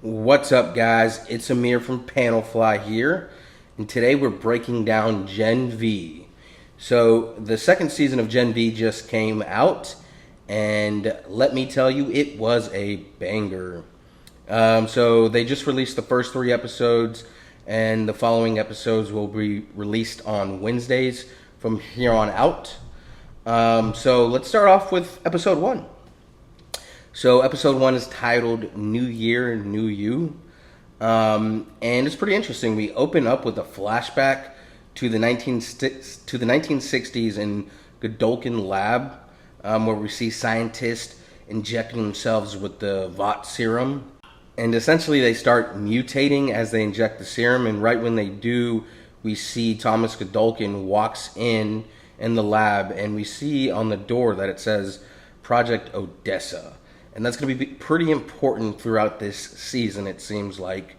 What's up, guys? It's Amir from Panelfly here, and today we're breaking down Gen V. So, the second season of Gen V just came out, and let me tell you, it was a banger. So, they just released the first three episodes, and the following episodes will be released on Wednesdays from here on out. So, let's start off with episode one. So episode one is titled "New Year, New You," and it's pretty interesting. We open up with a flashback to the 1960s in Godolkin lab, where we see scientists injecting themselves with the Vought serum, and essentially they start mutating as they inject the serum. And right when they do, we see Thomas Godolkin walks in the lab, and we see on the door that it says Project Odessa. And that's going to be pretty important throughout this season, it seems like.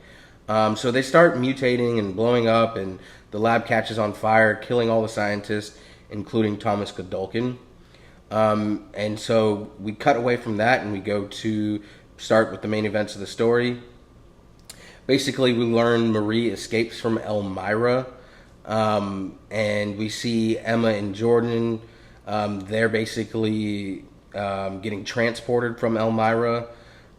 So they start mutating and blowing up, and the lab catches on fire, killing all the scientists, including Thomas Godolkin. And so we cut away from that, and we go to start with the main events of the story. Basically, we learn Marie escapes from Elmira, and we see Emma and Jordan. They're basically getting transported from Elmira,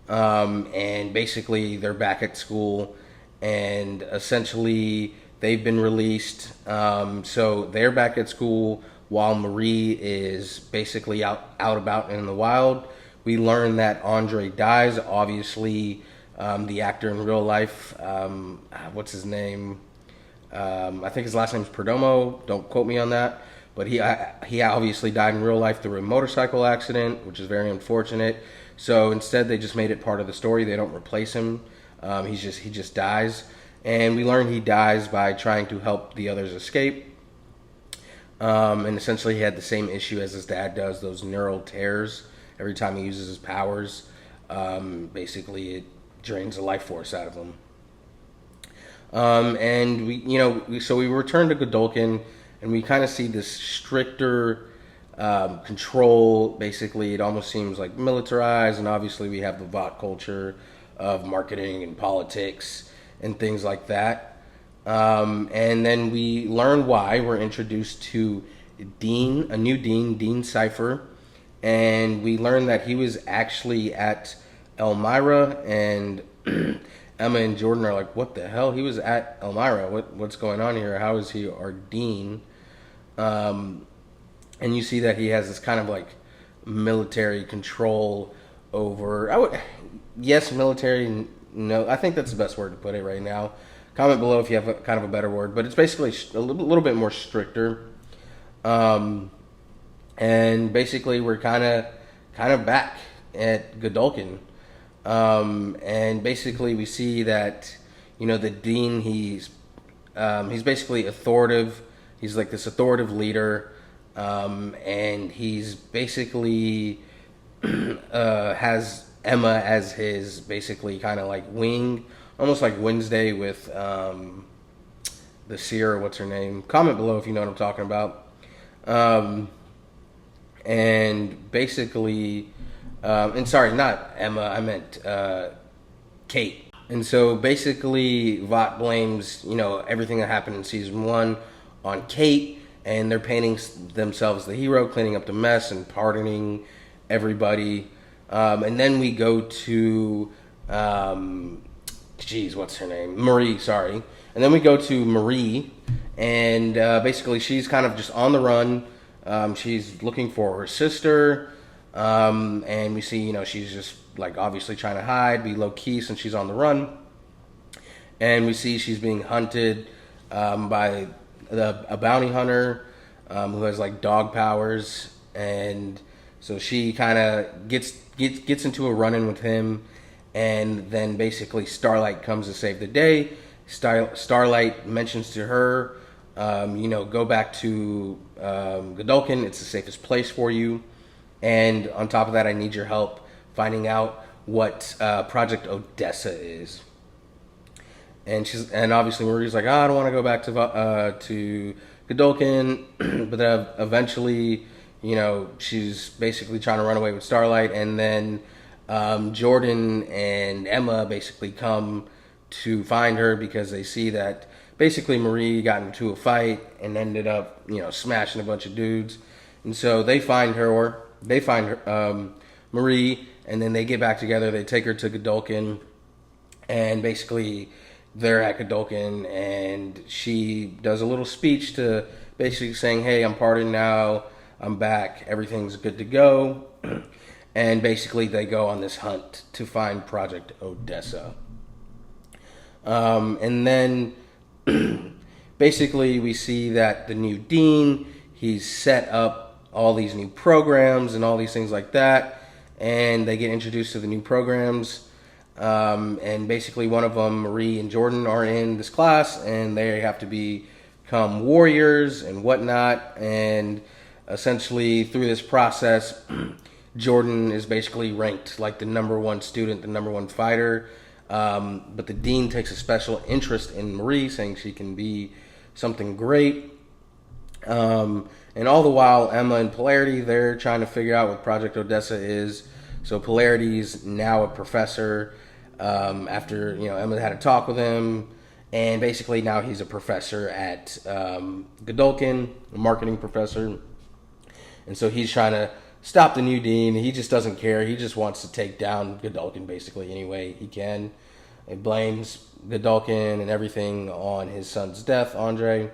and basically they're back at school, and essentially they've been released. So they're back at school while Marie is basically out about in the wild. We learn that Andre dies. Obviously, the actor in real life, what's his name? I think his last name is Perdomo. Don't quote me on that. But he obviously died in real life through a motorcycle accident, which is very unfortunate. So instead, they just made it part of the story. They don't replace him. He just dies, and we learn he dies by trying to help the others escape. And essentially, he had the same issue as his dad does: those neural tears. Every time he uses his powers, basically it drains the life force out of him. And we return to Godolkin. And we kind of see this stricter control. Basically, it almost seems like militarized. And obviously, we have the Vought culture of marketing and politics and things like that. And then we learn why. We're introduced to a new dean, Dean Cipher. And we learn that he was actually at Elmira. And Emma and Jordan are like, what the hell? He was at Elmira. What's going on here? How is he our dean? And you see that he has this kind of like military control over. Military. No, I think that's the best word to put it right now. Comment below if you have kind of a better word, but it's basically a little bit more stricter. And basically we're kind of back at Godolkin. And basically we see that, the dean, he's basically authoritative. He's like this authoritative leader, and he's basically has Emma as his basically kind of like wing, almost like Wednesday with the seer, what's her name? Comment below if you know what I'm talking about. And basically, and sorry, not Emma, I meant Kate. And so basically, Vought blames, everything that happened in season one on Kate, and they're painting themselves the hero, cleaning up the mess and pardoning everybody. And then we go to, what's her name? Marie, sorry. And then we go to Marie, and basically she's kind of just on the run. She's looking for her sister, and we see, she's just like obviously trying to hide, be low key since she's on the run. And we see she's being hunted by a bounty hunter who has like dog powers, and so she kind of gets into a run-in with him, and then basically Starlight comes to save the day. Starlight mentions to her, go back to Godolkin. It's the safest place for you, and on top of that, I need your help finding out what Project Odessa is. And obviously Marie's like, I don't want to go back to Godolkin, but then eventually, she's basically trying to run away with Starlight, and then Jordan and Emma basically come to find her because they see that basically Marie got into a fight and ended up, smashing a bunch of dudes. And so they find Marie, and then they get back together. They take her to Godolkin, and basically they're at Godolkin, and she does a little speech to basically saying, hey, I'm pardoned now, I'm back, everything's good to go. And basically they go on this hunt to find Project Odessa. And then basically we see that the new dean, he's set up all these new programs and all these things like that, and they get introduced to the new programs. And basically one of them, Marie and Jordan, are in this class, and they have to become warriors and whatnot. And essentially through this process, Jordan is basically ranked like the number one student, the number one fighter. But the dean takes a special interest in Marie, saying she can be something great. And all the while, Emma and Polarity, they're trying to figure out what Project Odessa is. So Polarity's now a professor after, Emma had a talk with him. And basically now he's a professor at Godolkin, a marketing professor. And so he's trying to stop the new dean. He just doesn't care. He just wants to take down Godolkin basically any way he can. He blames Godolkin and everything on his son's death, Andre.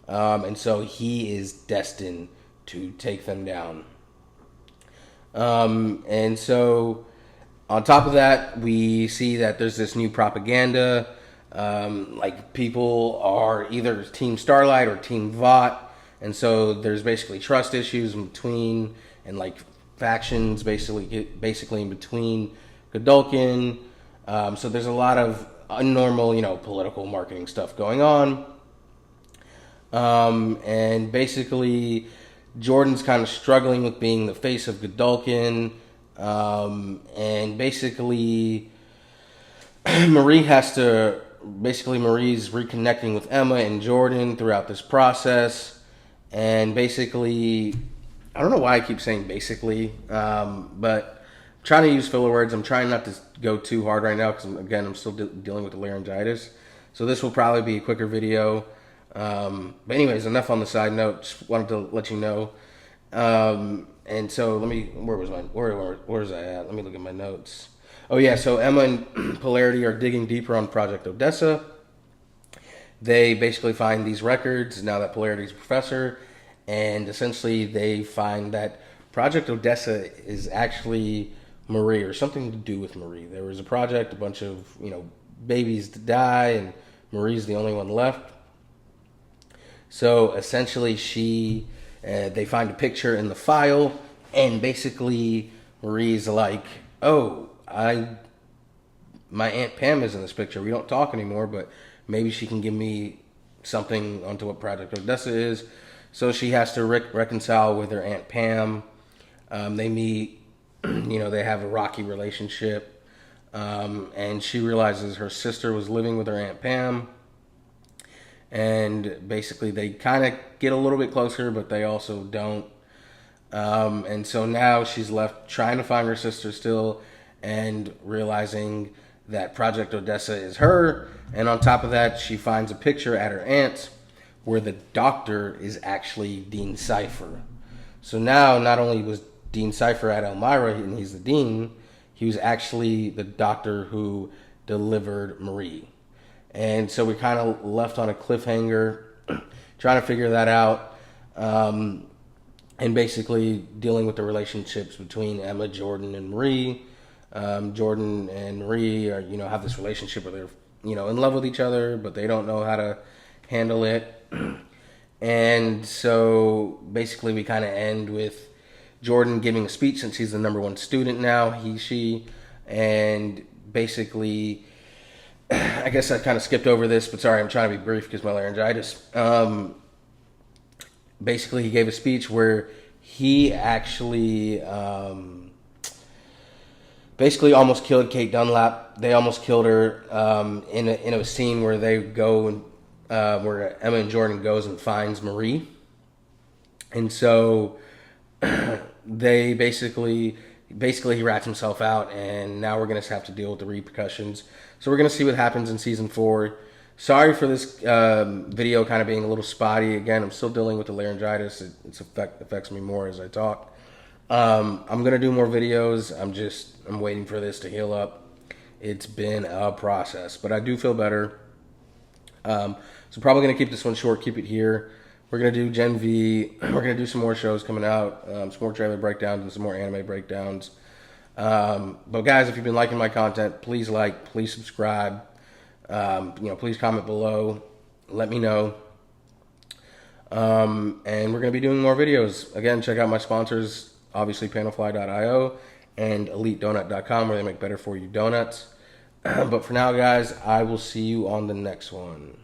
And so he is destined to take them down. And so on top of that, we see that there's this new propaganda. Like people are either Team Starlight or Team Vought. And so there's basically trust issues in between, and like factions basically in between Godolkin. So there's a lot of unnormal, political marketing stuff going on. And basically Jordan's kind of struggling with being the face of Godolkin. And basically Marie's reconnecting with Emma and Jordan throughout this process. And basically, I don't know why I keep saying basically, but I'm trying to use filler words. I'm trying not to go too hard right now because, I'm still dealing with the laryngitis. So this will probably be a quicker video. But anyways, enough on the side note. Just wanted to let you know. And so where was I at? Let me look at my notes. Oh yeah, so Emma and Polarity are digging deeper on Project Odessa. They basically find these records now that Polarity's a professor, and essentially they find that Project Odessa is actually Marie, or something to do with Marie. There was a project, a bunch of, babies to die, and Marie's the only one left. So essentially they find a picture in the file, and basically Marie's like, oh, my Aunt Pam is in this picture. We don't talk anymore, but maybe she can give me something onto what Project Odessa is. So she has to reconcile with her Aunt Pam. They meet, they have a rocky relationship. And she realizes her sister was living with her Aunt Pam. And basically they kind of get a little bit closer, but they also don't. And so now she's left trying to find her sister still, and realizing that Project Odessa is her. And on top of that, she finds a picture at her aunt's where the doctor is actually Dean Cipher. So now not only was Dean Cipher at Elmira and he's the dean, he was actually the doctor who delivered Marie. And so we kind of left on a cliffhanger trying to figure that out. And basically dealing with the relationships between Emma, Jordan, and Marie. Jordan and Marie are, have this relationship where they're, in love with each other, but they don't know how to handle it. And so basically we kind of end with Jordan giving a speech, since he's the number one student now, she, and basically, I guess I kind of skipped over this, but sorry, I'm trying to be brief because my laryngitis. Basically he gave a speech where he actually, basically almost killed Kate Dunlap. They almost killed her in a scene where they go and where Emma and Jordan goes and finds Marie. And so they basically, basically he rats himself out, and now we're going to have to deal with the repercussions. So we're going to see what happens in season 4. Sorry for this video kind of being a little spotty. Again, I'm still dealing with the laryngitis. It affects me more as I talk. I'm going to do more videos. I'm waiting for this to heal up. It's been a process, but I do feel better. So probably going to keep this one short, keep it here. We're going to do Gen V. We're going to do some more shows coming out, some more trailer breakdowns and some more anime breakdowns. But guys, if you've been liking my content, please like, please subscribe. Please comment below. Let me know. And we're going to be doing more videos. Again, check out my sponsors, obviously panelfly.io and elitedonut.com, where they make better for you donuts. But for now, guys, I will see you on the next one.